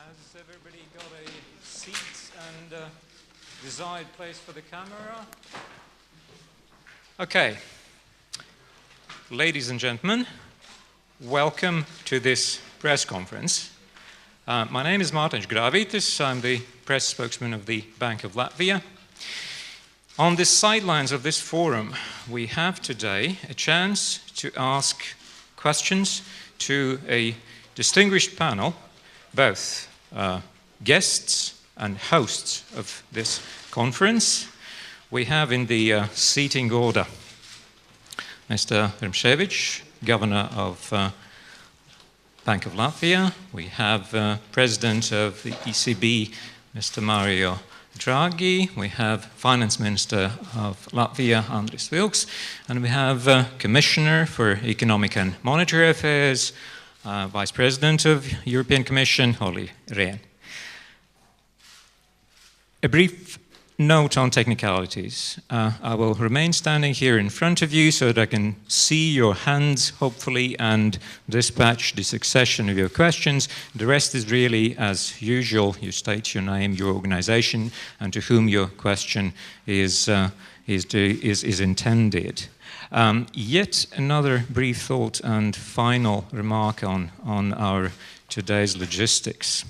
Has everybody got a seat and a desired place for the camera? Okay. Ladies and gentlemen, welcome to this press conference. My name is Rehn. I'm the press spokesman of the Bank of Latvia. On the sidelines of this forum, we have today a chance to ask questions to a distinguished panel, both guests and hosts of this conference. We have in the seating order Mr. Rimšēvičs, Governor of Bank of Latvia. We have President of the ECB, Mr. Mario Draghi. We have Finance Minister of Latvia, Andris Vilks. And we have Commissioner for Economic and Monetary Affairs, Vice President of European Commission, Olli, Rehn. A brief note on technicalities. I will remain standing here in front of you so that I can see your hands, hopefully, and dispatch the succession of your questions. The rest is really, as usual, you state your name, your organization, and to whom your question is intended. Yet another brief thought and final remark on our today's logistics.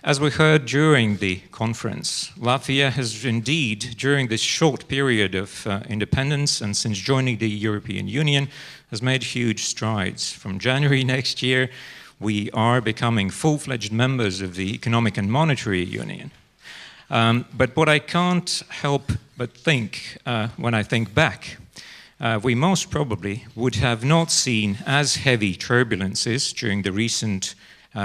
As we heard during the conference, Latvia has indeed, during this short period of independence and since joining the European Union, has made huge strides. From January next year, we are becoming full-fledged members of the Economic and Monetary Union. But what I can't help but think, when I think back, we most probably would have not seen as heavy turbulences during the recent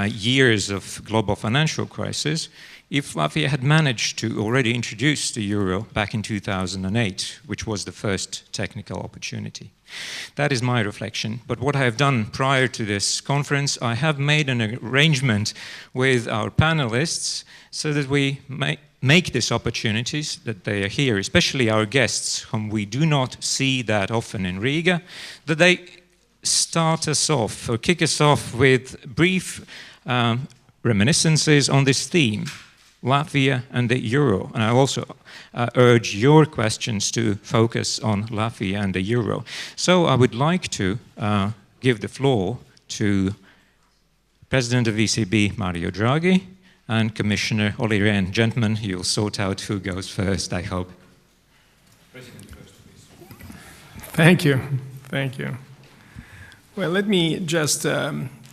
years of global financial crisis if Latvia had managed to already introduce the euro back in 2008, which was the first technical opportunity. That is my reflection. But what I have done prior to this conference, I have made an arrangement with our panelists so that we make these opportunities, that they are here, especially our guests, whom we do not see that often in Riga, that they start us off or kick us off with brief reminiscences on this theme, Latvia and the euro. And I also urge your questions to focus on Latvia and the euro. So I would like to give the floor to President of ECB, Mario Draghi, and Commissioner Olli Rehn. Gentlemen, you'll sort out who goes first, I hope. President first, please. Thank you. Thank you. Well, let me just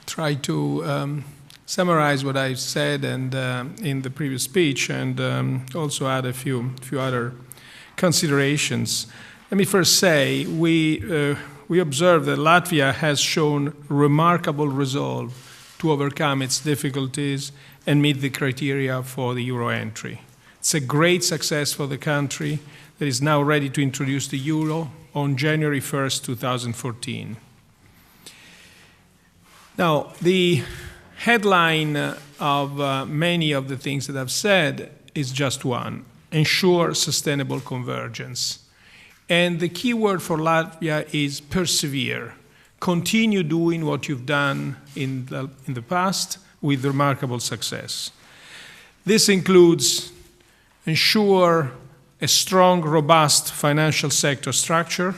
try to summarize what I said and in the previous speech, and also add a few other considerations. Let me first say we observe that Latvia has shown remarkable resolve to overcome its difficulties and meet the criteria for the euro entry. It's a great success for the country that is now ready to introduce the euro on January 1st, 2014. Now, the headline of many of the things that I've said is just one: ensure sustainable convergence. And the key word for Latvia is persevere. Continue doing what you've done in the past with remarkable success. This includes ensure a strong, robust financial sector structure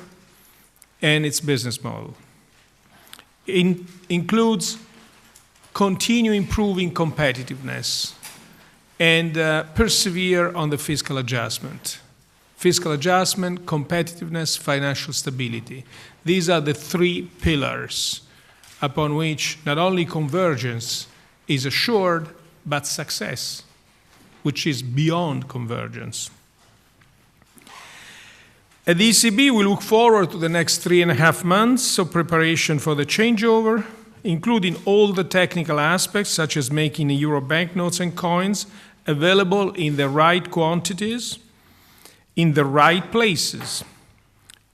and its business model. It includes continue improving competitiveness and persevere on the fiscal adjustment. Fiscal adjustment, competitiveness, financial stability. These are the three pillars upon which not only convergence is assured, but success, which is beyond convergence. At the ECB, we look forward to the next 3.5 months of preparation for the changeover, including all the technical aspects, such as making the euro banknotes and coins available in the right quantities, in the right places,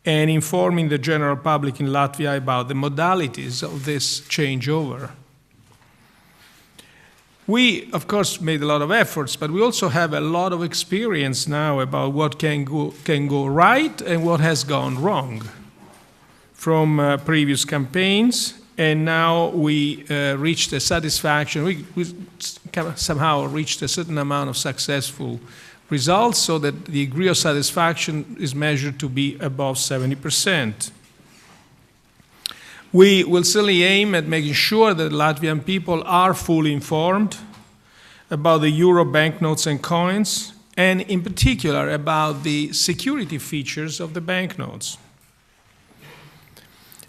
and informing the general public in Latvia about the modalities of this changeover. We, of course, made a lot of efforts, but we also have a lot of experience now about what can go right and what has gone wrong from previous campaigns and now we reached a satisfaction. We somehow reached a certain amount of successful results, so that the degree of satisfaction is measured to be above 70%. We will certainly aim at making sure that Latvian people are fully informed about the euro banknotes and coins, and in particular about the security features of the banknotes.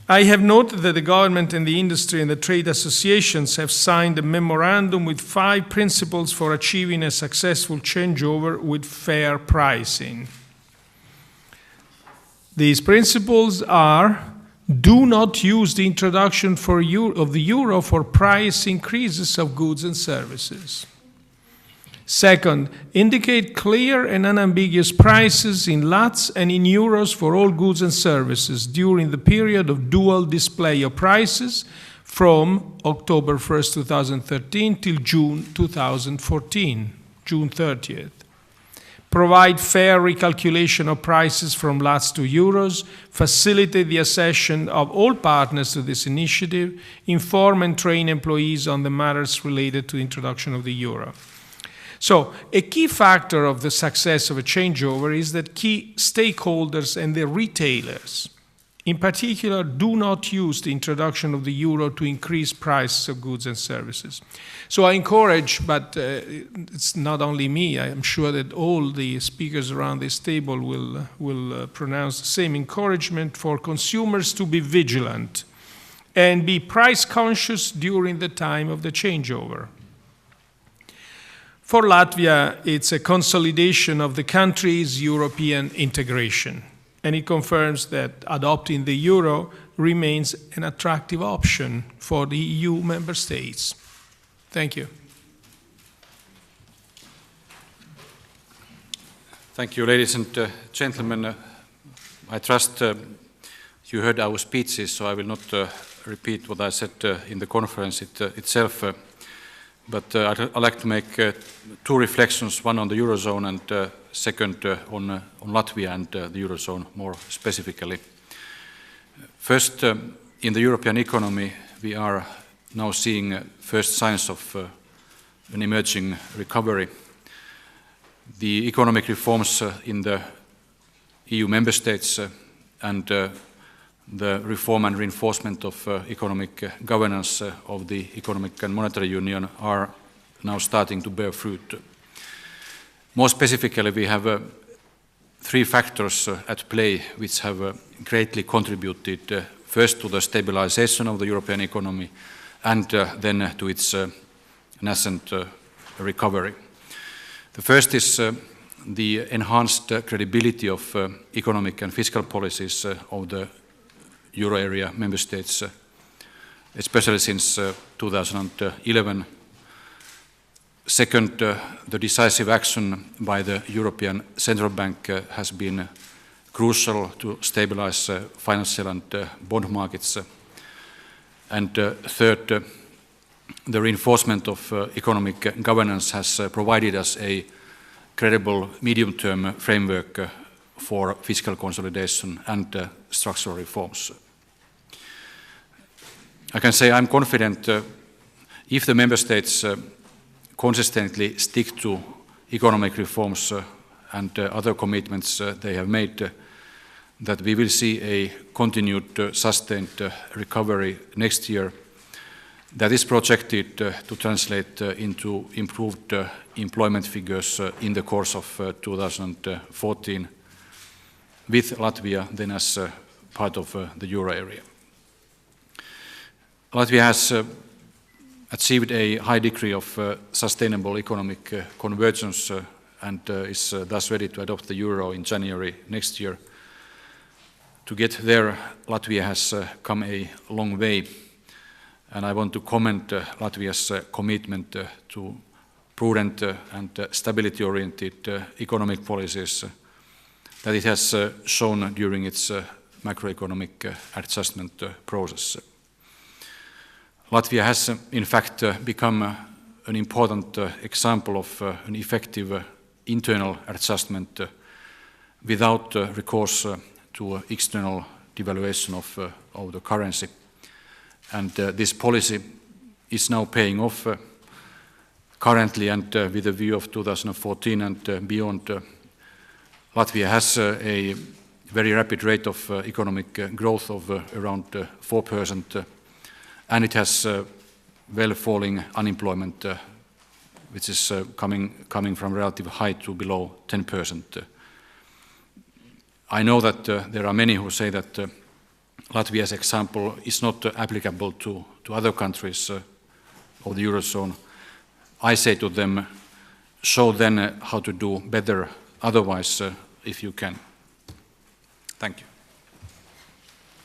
I have noted that the government and the industry and the trade associations have signed a memorandum with 5 principles for achieving a successful changeover with fair pricing. These principles are: do not use the introduction of the euro for price increases of goods and services. Second, indicate clear and unambiguous prices in Lats and in euros for all goods and services during the period of dual display of prices from October 1st, 2013 till June 2014, June 30th. Provide fair recalculation of prices from Lats to euros, facilitate the accession of all partners to this initiative, inform and train employees on the matters related to the introduction of the euro. So, a key factor of the success of a changeover is that key stakeholders and the retailers, in particular, do not use the introduction of the euro to increase prices of goods and services. So I encourage, but it's not only me, I am sure that all the speakers around this table will pronounce the same encouragement for consumers to be vigilant and be price conscious during the time of the changeover. For Latvia, it's a consolidation of the country's European integration, and it confirms that adopting the euro remains an attractive option for the EU member states. Thank you. Thank you, ladies and gentlemen. I trust you heard our speeches, so I will not repeat what I said in the conference itself. But I'd like to make 2 reflections, one on the Eurozone and second on Latvia and the Eurozone more specifically. First, in the European economy, we are now seeing first signs of an emerging recovery. The economic reforms in the EU member states and the reform and reinforcement of economic governance of the Economic and Monetary Union are now starting to bear fruit. More specifically, we have 3 factors at play which have greatly contributed first to the stabilization of the European economy and then to its nascent recovery. The first is the enhanced credibility of economic and fiscal policies of the Euro area member states, especially since 2011. Second, the decisive action by the European Central Bank has been crucial to stabilize financial and bond markets. And third, the reinforcement of economic governance has provided us a credible medium-term framework for fiscal consolidation and structural reforms. I can say I'm confident if the member states consistently stick to economic reforms and other commitments they have made, that we will see a continued sustained recovery next year that is projected to translate into improved employment figures in the course of 2014 with Latvia then as part of the euro area. Latvia has achieved a high degree of sustainable economic convergence and is thus ready to adopt the euro in January next year. To get there, Latvia has come a long way, and I want to commend Latvia's commitment to prudent and stability-oriented economic policies that it has shown during its macroeconomic adjustment process. Latvia has, in fact, become an important example of an effective internal adjustment without recourse to external devaluation of the currency. And this policy is now paying off currently, and with a view of 2014 and beyond. Latvia has a very rapid rate of economic growth of around 4%, and it has well falling unemployment, which is coming from relative high to below 10%. I know that there are many who say that Latvia's example is not applicable to other countries of the Eurozone. I say to them, show then how to do better otherwise if you can. Thank you.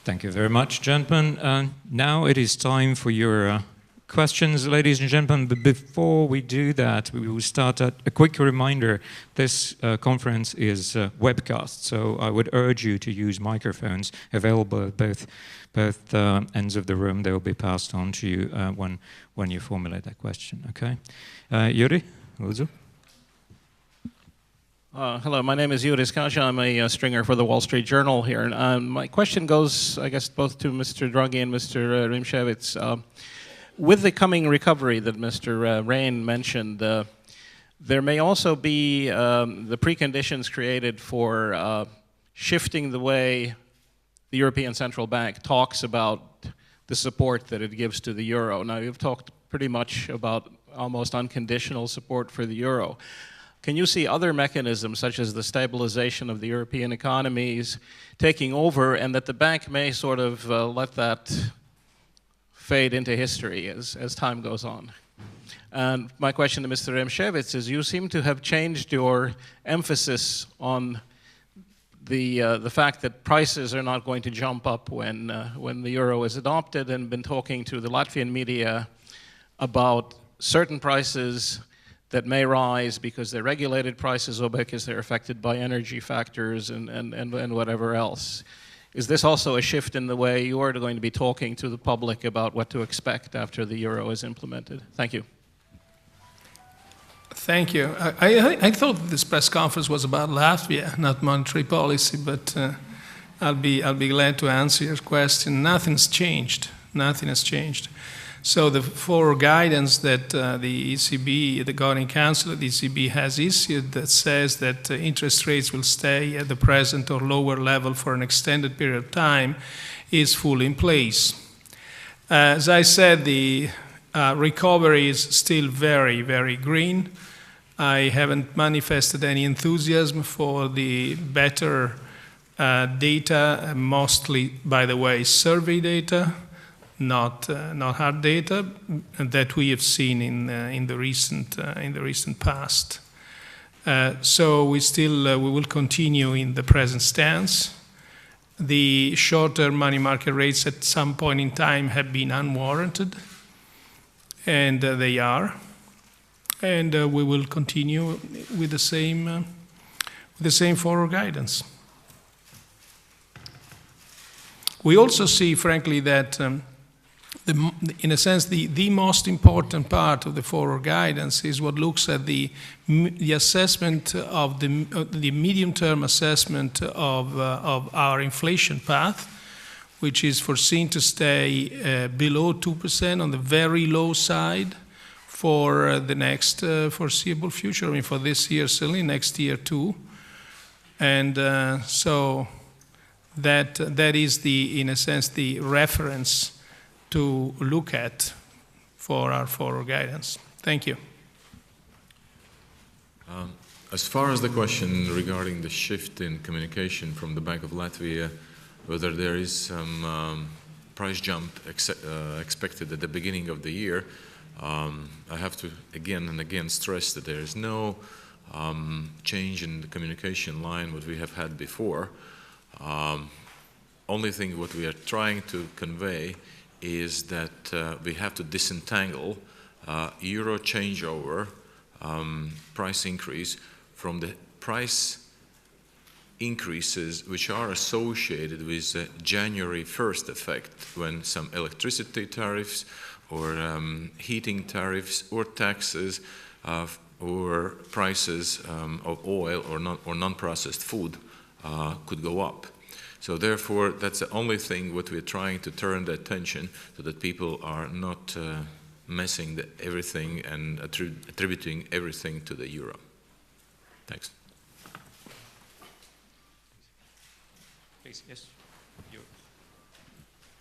Thank you very much, gentlemen. Now it is time for your questions, ladies and gentlemen. But before we do that, we will start a quick reminder. This conference is webcast, so I would urge you to use microphones available at both ends of the room. They will be passed on to you when you formulate that question. Okay, Yuri, lūdzu. Hello, my name is Yuri Skaja. I'm a stringer for the Wall Street Journal here. My question goes, I guess, both to Mr. Draghi and Mr. Rimšēvičs. With the coming recovery that Mr. Rehn mentioned, there may also be the preconditions created for shifting the way the European Central Bank talks about the support that it gives to the euro. Now, you've talked pretty much about almost unconditional support for the euro. Can you see other mechanisms, such as the stabilization of the European economies, taking over, and that the bank may sort of let that fade into history as time goes on? And my question to Mr. Rimšēvičs is, you seem to have changed your emphasis on the fact that prices are not going to jump up when the euro is adopted, and been talking to the Latvian media about certain prices that may rise because they're regulated prices or because they're affected by energy factors and whatever else. Is this also a shift in the way you are going to be talking to the public about what to expect after the euro is implemented? Thank you. Thank you. I thought this press conference was about Latvia, not monetary policy, but I'll be glad to answer your question. Nothing's changed. Nothing has changed. So the forward guidance that the ECB, the Governing Council of the ECB has issued, that says that interest rates will stay at the present or lower level for an extended period of time, is fully in place. As I said, the recovery is still very, very green. I haven't manifested any enthusiasm for the better data, mostly, by the way, survey data, not hard data, that we have seen in the recent past. So we will continue in the present stance. The short-term money market rates at some point in time have been unwarranted, and they are. And we will continue with the same forward guidance. We also see, frankly, that in a sense, the most important part of the forward guidance is what looks at the assessment of the medium-term assessment of our inflation path, which is foreseen to stay below 2% on the very low side for the next foreseeable future. I mean, for this year, certainly next year too. And so that is in a sense, the reference to look at for our forward guidance. Thank you. As far as the question regarding the shift in communication from the Bank of Latvia, whether there is some price jump expected at the beginning of the year, I have to again and again stress that there is no change in the communication line what we have had before. Only thing what we are trying to convey is that we have to disentangle euro changeover price increase from the price increases which are associated with the January 1st effect, when some electricity tariffs or heating tariffs or taxes or prices of oil or non-processed food could go up. So therefore, that's the only thing what we're trying to turn the attention so that people are not messing everything and attributing everything to the euro. Thanks. Please, yes.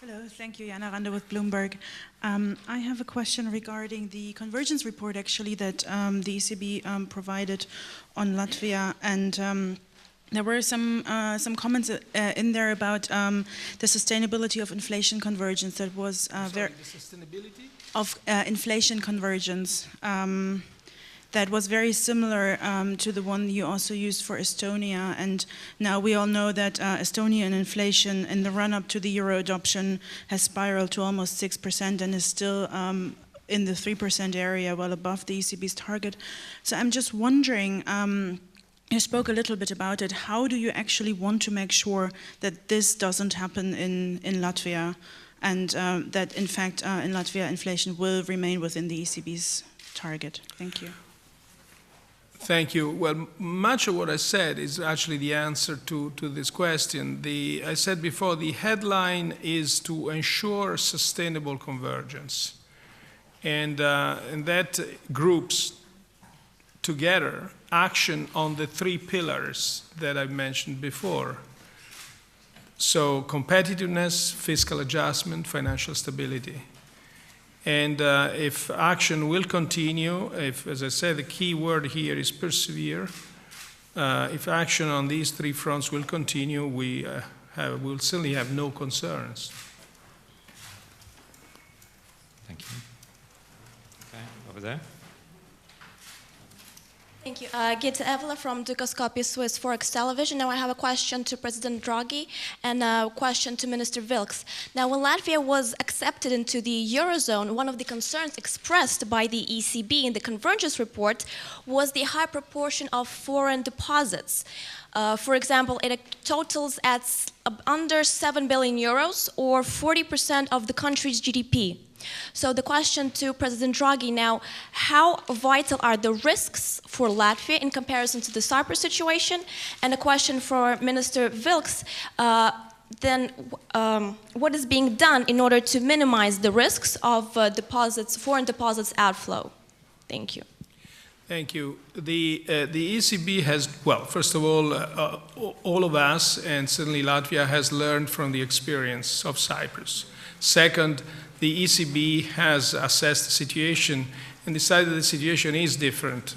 Hello, thank you, Jana Randa with Bloomberg. I have a question regarding the convergence report, actually, that the ECB provided on Latvia, and there were some comments in there about the sustainability of inflation convergence. That was the sustainability of inflation convergence. That was very similar to the one you also used for Estonia. And now we all know that Estonian inflation in the run-up to the euro adoption has spiraled to almost 6% and is still in the 3% area, well above the ECB's target. So I'm just wondering, you spoke a little bit about it, how do you actually want to make sure that this doesn't happen in Latvia, and that in fact in Latvia inflation will remain within the ECB's target? Thank you. Thank you. Well, much of what I said is actually the answer to this question. I said before, the headline is to ensure sustainable convergence. And that groups together action on the three pillars that I've mentioned before. So competitiveness, fiscal adjustment, financial stability. And if action will continue, as I said, the key word here is persevere. If action on these three fronts will continue, we'll certainly have no concerns. Thank you. Okay, over there. Thank you. Gita Evela from Dukascopy Swiss Forex Television. Now I have a question to President Draghi and a question to Minister Vilks. Now, when Latvia was accepted into the Eurozone, one of the concerns expressed by the ECB in the convergence report was the high proportion of foreign deposits. For example, it totals at under 7 billion euros or 40% of the country's GDP. So the question to President Draghi now, how vital are the risks for Latvia in comparison to the Cyprus situation? And a question for Minister Vilks, what is being done in order to minimize the risks of foreign deposits outflow? Thank you. Thank you. The ECB has, well, first of all of us, and certainly Latvia, has learned from the experience of Cyprus. Second, the ECB has assessed the situation and decided the situation is different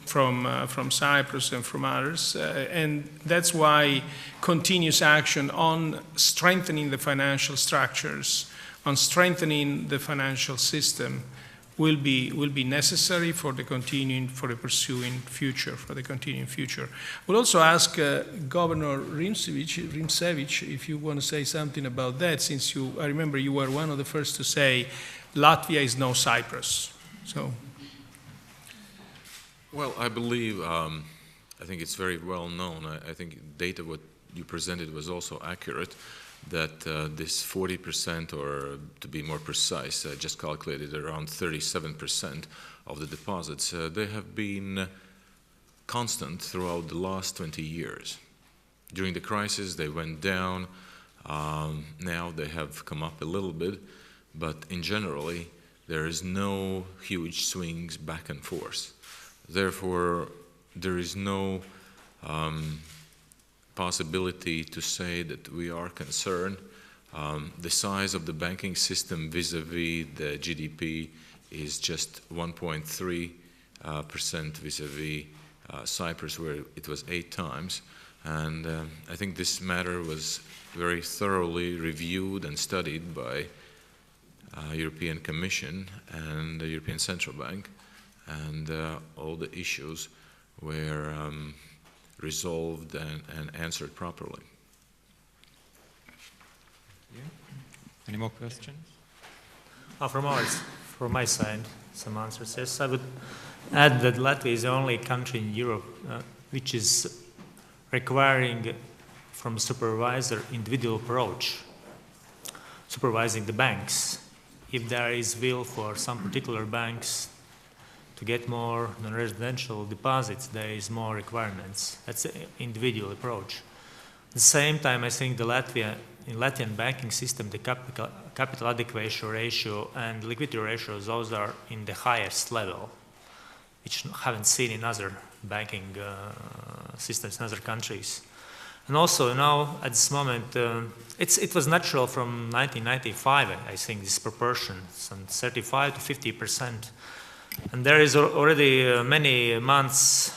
from Cyprus and from others. And that's why continuous action on strengthening the financial structures, on strengthening the financial system will be necessary for the continuing future. We'll also ask Governor Rimšēvičs if you want to say something about that, since I remember you were one of the first to say Latvia is no Cyprus. So, well, I believe I think it's very well known. I think data what you presented was also accurate. That this 40%, or to be more precise, just calculated around 37% of the deposits, they have been constant throughout the last 20 years. During the crisis, they went down. Now they have come up a little bit, but in generally, there is no huge swings back and forth. Therefore, there is no possibility to say that we are concerned. The size of the banking system vis-a-vis the GDP is just 1.3% vis-a-vis Cyprus, where it was 8 times. And I think this matter was very thoroughly reviewed and studied by European Commission and the European Central Bank, and all the issues were resolved and answered properly. Yeah. Any more questions? From my side, some answers. Yes, I would add that Latvia is the only country in Europe which is requiring from supervisor individual approach, supervising the banks. If there is will for some particular banks to get more non-residential deposits, there is more requirements. That's an individual approach. the same time, I think in Latvian banking system, the capital adequacy ratio and liquidity ratios, those are in the highest level, which haven't seen in other banking systems in other countries. And also now, at this moment, it was natural from 1995, I think, this proportion, some 35 to 50%. And there is already many months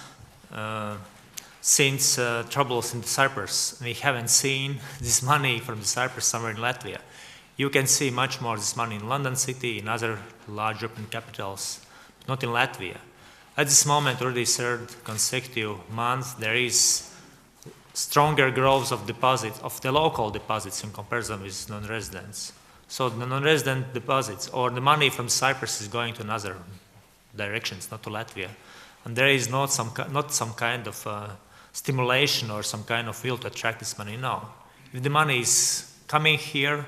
since troubles in Cyprus. We haven't seen this money from the Cyprus somewhere in Latvia. You can see much more this money in London City, in other large European capitals, but not in Latvia. At this moment, already third consecutive month, there is stronger growth of deposits, of the local deposits in comparison with non-residents. So the non-resident deposits, or the money from Cyprus, is going to another directions, not to Latvia. And there is not some kind of stimulation or some kind of will to attract this money now. If the money is coming here,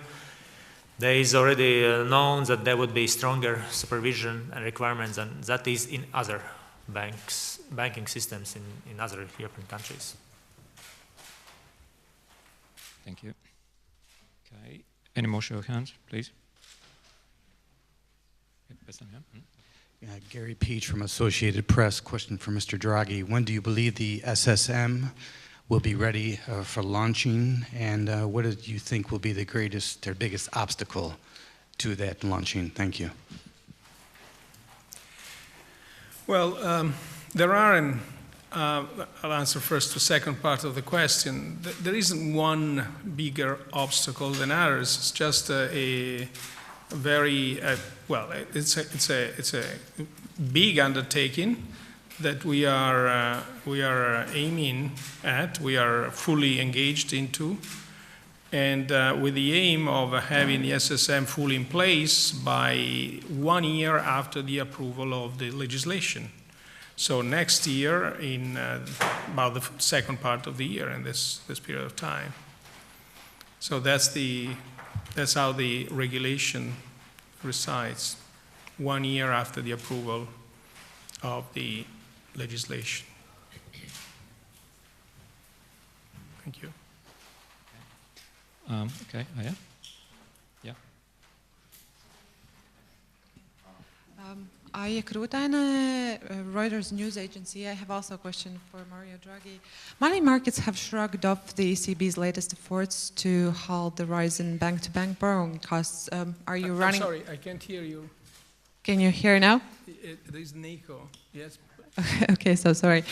there is already known that there would be stronger supervision and requirements, and that is in other banking systems in other European countries. Thank you. Okay. Any more show of hands, please? Gary Peach from Associated Press. Question for Mr. Draghi. When do you believe the SSM will be ready for launching, and what do you think will be the greatest or biggest obstacle to that launching? Thank you. Well, there are, I'll answer first the second part of the question. There isn't one bigger obstacle than others. It's just a very, well, it's a big undertaking that we are aiming at, we are fully engaged into, and with the aim of having the SSM fully in place by 1 year after the approval of the legislation. So next year, in about the second part of the year, in this period of time. So that's how the regulation resides, 1 year after the approval of the legislation. Thank you. Okay, yeah. Yeah. Aija Krūtaine, Reuters news agency. I have also a question for Mario Draghi. Money markets have shrugged off the ECB's latest efforts to halt the rise in bank-to-bank borrowing costs. Are you running? I'm sorry, I can't hear you. Can you hear now? There is an echo. Yes. Okay, so sorry.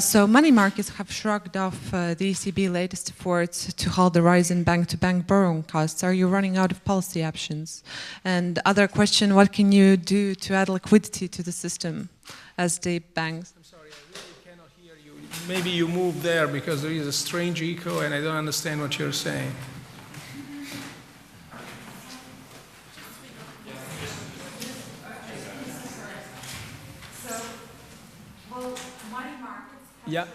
So money markets have shrugged off the ECB latest efforts to halt the rise in bank-to-bank borrowing costs. Are you running out of policy options? And other question, what can you do to add liquidity to the system as the banks? I'm sorry, I really cannot hear you. Maybe you move there because there is a strange echo and I don't understand what you're saying. Yeah.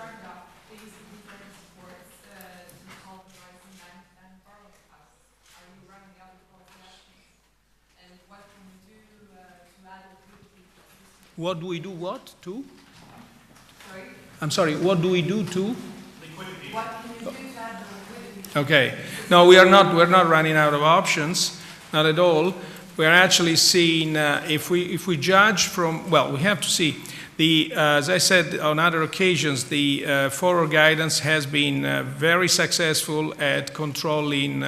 What do we do what to? Sorry? I'm sorry, what do we do to? Liquidity. What can you do to add liquidity? Okay. No, we're not running out of options, not at all. We're actually seeing, if we judge from, well, we have to see. As I said on other occasions, the forward guidance has been very successful at controlling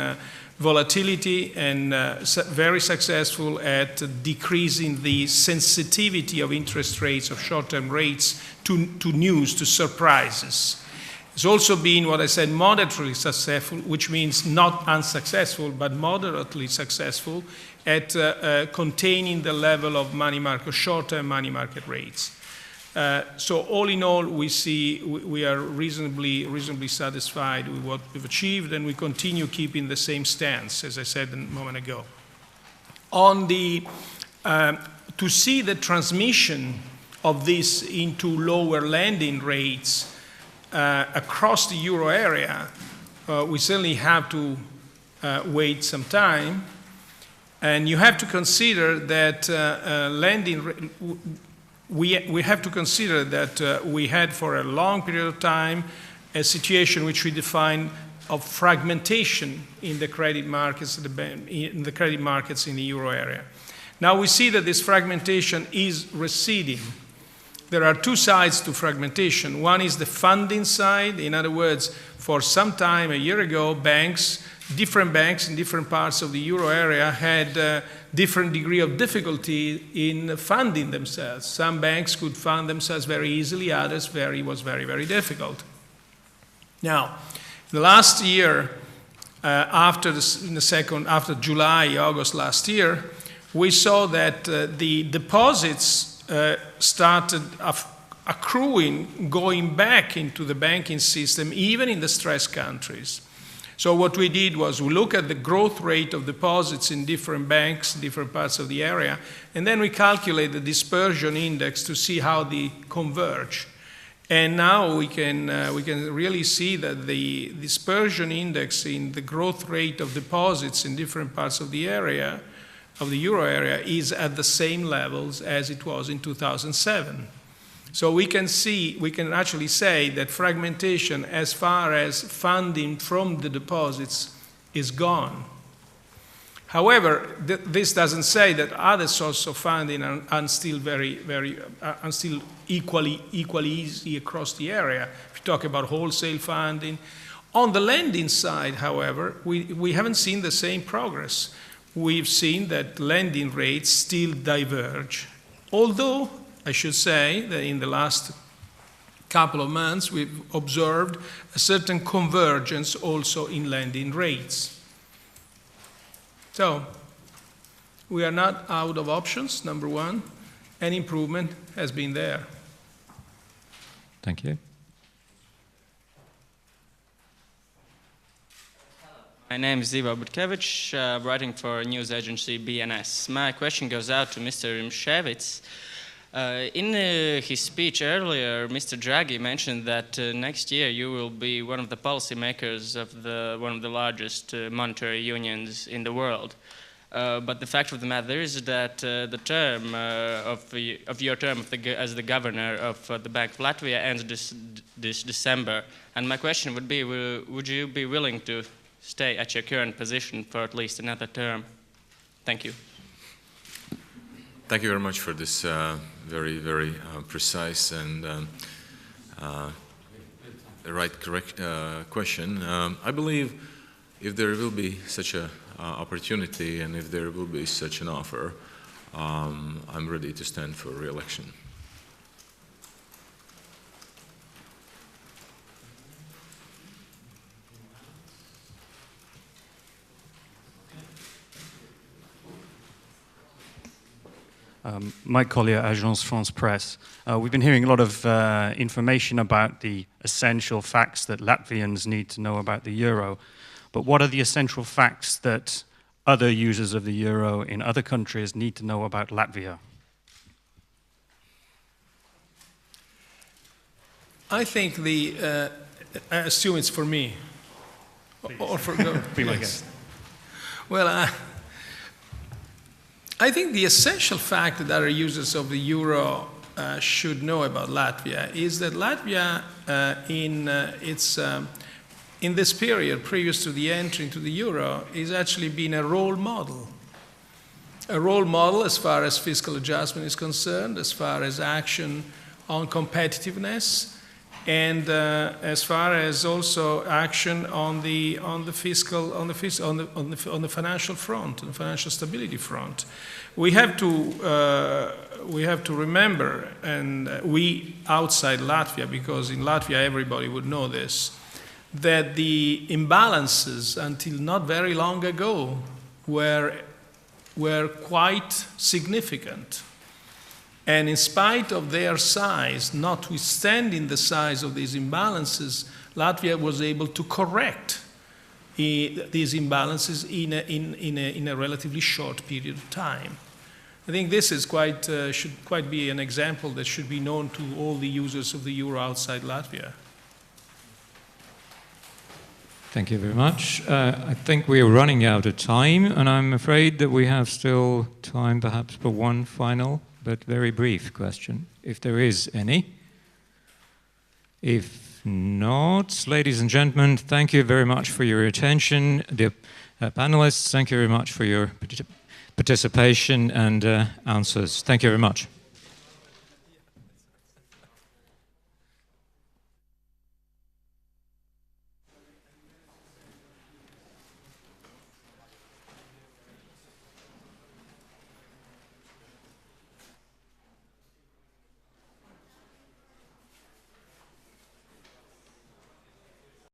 volatility and very successful at decreasing the sensitivity of interest rates, of short-term rates, to news, to surprises. It's also been, what I said, moderately successful, which means not unsuccessful, but moderately successful at containing the level of money market, short-term money market rates. So all in all, we are reasonably satisfied with what we've achieved, and we continue keeping the same stance, as I said a moment ago. On the to see the transmission of this into lower lending rates across the euro area, we certainly have to wait some time, and you have to consider that lending. We have to consider that we had for a long period of time a situation which we define of fragmentation in the credit markets in the euro area. Now we see that this fragmentation is receding. There are two sides to fragmentation. One is the funding side. In other words, for some time, a year ago, different banks in different parts of the euro area had a different degree of difficulty in funding themselves. Some banks could fund themselves very easily, others was very, very difficult. Now, the last year, after July, August last year, we saw that the deposits started accruing, going back into the banking system, even in the stressed countries. So what we did was we look at the growth rate of deposits in different banks, different parts of the area, and then we calculate the dispersion index to see how they converge. And now we can really see that the dispersion index in the growth rate of deposits in different parts of the area, of the euro area, is at the same levels as it was in 2007. So we can actually say that fragmentation as far as funding from the deposits is gone. However, this doesn't say that other sources of funding are still equally easy across the area. If you talk about wholesale funding. On the lending side, however, we haven't seen the same progress. We've seen that lending rates still diverge, although I should say that in the last couple of months we've observed a certain convergence also in lending rates. So we are not out of options, number one, and improvement has been there. Thank you. My name is Ivo Butkevich, writing for news agency BNS. My question goes out to Mr. Rimšēvičs. In his speech earlier, Mr. Draghi mentioned that next year you will be one of the policymakers of one of the largest monetary unions in the world. But the fact of the matter is that the term of your term as the governor of the Bank of Latvia ends this December. And my question would be, would you be willing to stay at your current position for at least another term? Thank you. Thank you very much for this very, very precise and correct question. I believe if there will be such an opportunity and if there will be such an offer, I'm ready to stand for re-election. Mike Collier, Agence France Presse. We've been hearing a lot of information about the essential facts that Latvians need to know about the euro. But what are the essential facts that other users of the euro in other countries need to know about Latvia? I think I assume it's for me. Please. Or for Be my guest. Well, I think the essential fact that other users of the euro should know about Latvia is that Latvia, in this period previous to the entry into the euro, is actually been a role model. A role model as far as fiscal adjustment is concerned, as far as action on competitiveness, and as far as also action on the financial front, on the financial stability front. We have to remember, and we outside Latvia, because in Latvia everybody would know this, that the imbalances until not very long ago were quite significant. And in spite of their size, notwithstanding the size of these imbalances, Latvia was able to correct these imbalances in a relatively short period of time. I think this is should quite be an example that should be known to all the users of the euro outside Latvia. Thank you very much. I think we are running out of time, and I'm afraid that we have still time perhaps for one final but very brief question, if there is any. If not. Ladies and gentlemen, thank you very much for your attention. The panelists, thank you very much for your participation and answers. Thank you very much.